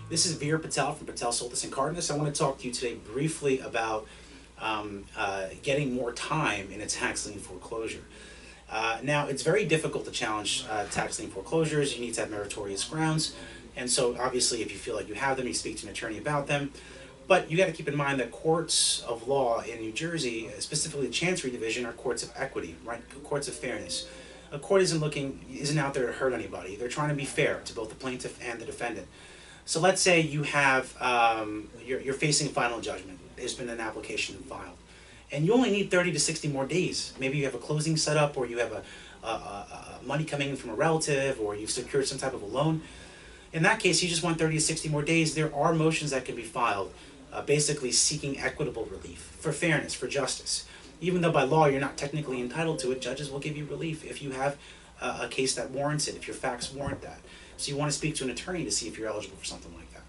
This is Veer Patel from Patel, Soltis and Cardenas. I want to talk to you today briefly about getting more time in a tax lien foreclosure. Now, it's very difficult to challenge tax lien foreclosures. You need to have meritorious grounds. And so, obviously, if you feel like you have them, you speak to an attorney about them. But you got to keep in mind that courts of law in New Jersey, specifically the Chancery Division, are courts of equity, right? Courts of fairness. A court isn't out there to hurt anybody. They're trying to be fair to both the plaintiff and the defendant. So let's say you have you're facing final judgment. There's been an application filed, and you only need 30 to 60 more days. Maybe you have a closing set up, or you have money coming in from a relative, or you've secured some type of a loan. In that case, you just want 30 to 60 more days. There are motions that can be filed, basically seeking equitable relief for fairness, for justice. Even though by law you're not technically entitled to it, judges will give you relief if you have a case that warrants it, if your facts warrant that. So you want to speak to an attorney to see if you're eligible for something like that.